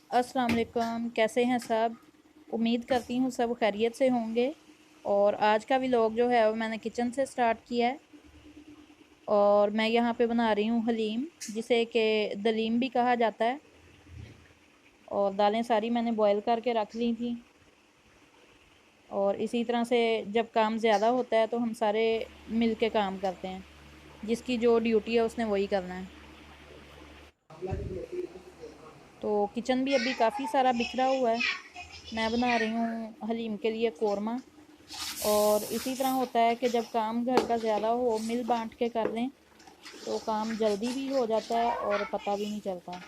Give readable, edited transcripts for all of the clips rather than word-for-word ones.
अस्सलाम वालेकुम, कैसे हैं सब। उम्मीद करती हूँ सब खैरियत से होंगे। और आज का व्लॉग जो है वो मैंने किचन से स्टार्ट किया है। और मैं यहाँ पे बना रही हूँ हलीम, जिसे कि दलीम भी कहा जाता है। और दालें सारी मैंने बॉयल करके रख ली थी। और इसी तरह से जब काम ज़्यादा होता है तो हम सारे मिल के काम करते हैं, जिसकी जो ड्यूटी है उसने वही करना है। तो किचन भी अभी काफ़ी सारा बिखरा हुआ है। मैं बना रही हूँ हलीम के लिए कोरमा। और इसी तरह होता है कि जब काम घर का ज़्यादा हो, मिल बांट के कर लें तो काम जल्दी भी हो जाता है और पता भी नहीं चलता।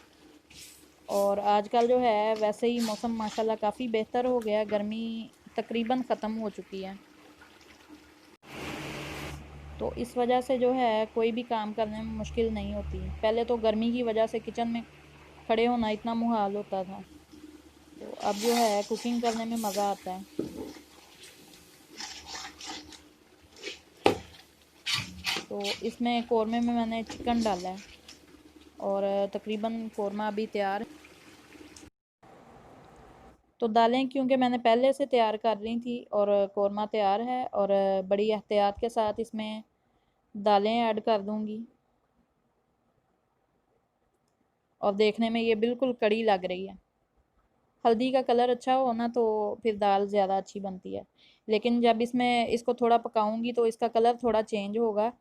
और आजकल जो है वैसे ही मौसम माशाल्लाह काफ़ी बेहतर हो गया, गर्मी तकरीबन ख़त्म हो चुकी है। तो इस वजह से जो है कोई भी काम करने में मुश्किल नहीं होती। पहले तो गर्मी की वजह से किचन में खड़े होना इतना मुहाल होता था। तो अब जो है कुकिंग करने में मज़ा आता है। तो इसमें कोरमे में मैंने चिकन डाला है और तकरीबन कोरमा अभी तैयार। तो दालें क्योंकि मैंने पहले से तैयार कर ली थी और कोरमा तैयार है, और बड़ी एहतियात के साथ इसमें दालें ऐड कर दूंगी। और देखने में ये बिल्कुल कड़ी लग रही है। हल्दी का कलर अच्छा हो ना तो फिर दाल ज़्यादा अच्छी बनती है। लेकिन जब इसमें इसको थोड़ा पकाऊंगी तो इसका कलर थोड़ा चेंज होगा।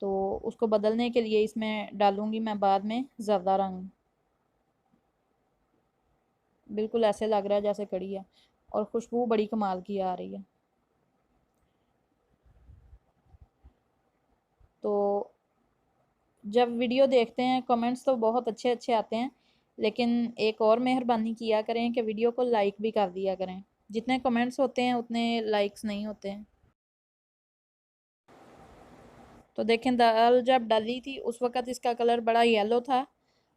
तो उसको बदलने के लिए इसमें डालूंगी मैं बाद में ज़र्दा रंग। बिल्कुल ऐसे लग रहा है जैसे कड़ी है, और खुशबू बड़ी कमाल की आ रही है। तो जब वीडियो देखते हैं कमेंट्स तो बहुत अच्छे अच्छे आते हैं, लेकिन एक और मेहरबानी किया करें कि वीडियो को लाइक भी कर दिया करें। जितने कमेंट्स होते हैं उतने लाइक्स नहीं होते हैं। तो देखें, दाल जब डाली थी उस वक़्त इसका कलर बड़ा येलो था।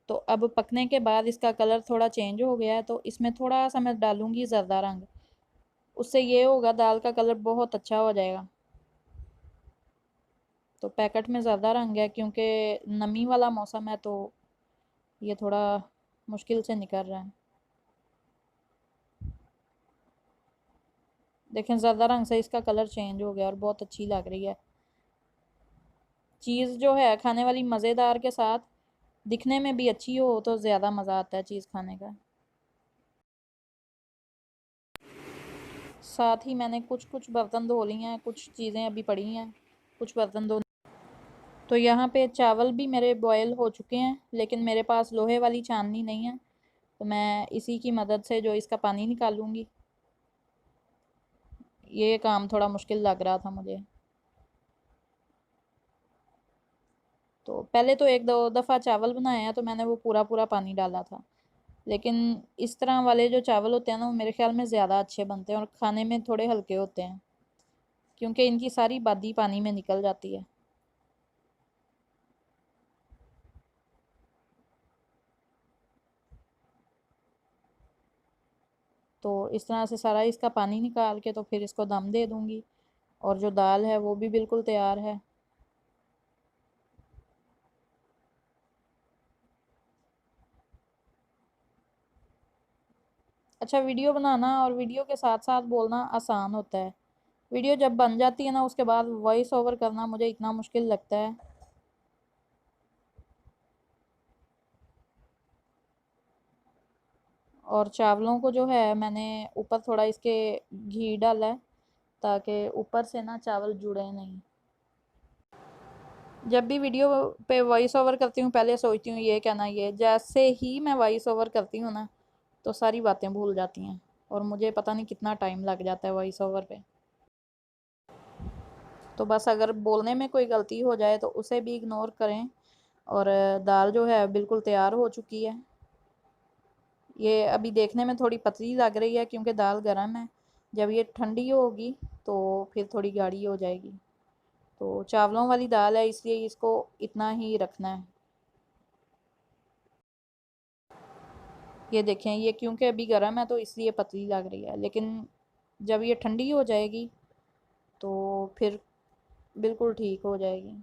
तो अब पकने के बाद इसका कलर थोड़ा चेंज हो गया है, तो इसमें थोड़ा सा मैं डालूंगी ज़र्दा रंग। उससे ये होगा दाल का कलर बहुत अच्छा हो जाएगा। तो पैकेट में ज़्यादा रंग है क्योंकि नमी वाला मौसम है, तो ये थोड़ा मुश्किल से निकल रहा है। देखें, ज़्यादा रंग से इसका कलर चेंज हो गया और बहुत अच्छी लग रही है। चीज़ जो है खाने वाली मज़ेदार के साथ दिखने में भी अच्छी हो तो ज़्यादा मज़ा आता है चीज़ खाने का। साथ ही मैंने कुछ कुछ बर्तन धो लिए हैं, कुछ चीज़ें अभी पड़ी हैं, कुछ बर्तन धो। तो यहाँ पे चावल भी मेरे बॉयल हो चुके हैं, लेकिन मेरे पास लोहे वाली छाननी नहीं है, तो मैं इसी की मदद से जो इसका पानी निकालूंगी। ये काम थोड़ा मुश्किल लग रहा था मुझे। तो पहले तो एक दो दफ़ा चावल बनाए हैं तो मैंने वो पूरा पूरा पानी डाला था। लेकिन इस तरह वाले जो चावल होते हैं ना वो मेरे ख्याल में ज़्यादा अच्छे बनते हैं और खाने में थोड़े हल्के होते हैं, क्योंकि इनकी सारी बादी पानी में निकल जाती है। तो इस तरह से सारा इसका पानी निकाल के तो फिर इसको दम दे दूँगी। और जो दाल है वो भी बिल्कुल तैयार है। अच्छा, वीडियो बनाना और वीडियो के साथ साथ बोलना आसान होता है। वीडियो जब बन जाती है ना उसके बाद वॉइस ओवर करना मुझे इतना मुश्किल लगता है। और चावलों को जो है मैंने ऊपर थोड़ा इसके घी डाला है, ताकि ऊपर से ना चावल जुड़े नहीं। जब भी वीडियो पे वॉइस ओवर करती हूँ पहले सोचती हूँ ये कहना, ये जैसे ही मैं वॉइस ओवर करती हूँ ना तो सारी बातें भूल जाती हैं, और मुझे पता नहीं कितना टाइम लग जाता है वॉइस ओवर पे। तो बस अगर बोलने में कोई गलती हो जाए तो उसे भी इग्नोर करें। और दाल जो है बिल्कुल तैयार हो चुकी है। ये अभी देखने में थोड़ी पतली लग रही है क्योंकि दाल गर्म है। जब ये ठंडी होगी तो फिर थोड़ी गाढ़ी हो जाएगी। तो चावलों वाली दाल है इसलिए इसको इतना ही रखना है। ये देखें, ये क्योंकि अभी गर्म है तो इसलिए पतली लग रही है, लेकिन जब ये ठंडी हो जाएगी तो फिर बिल्कुल ठीक हो जाएगी।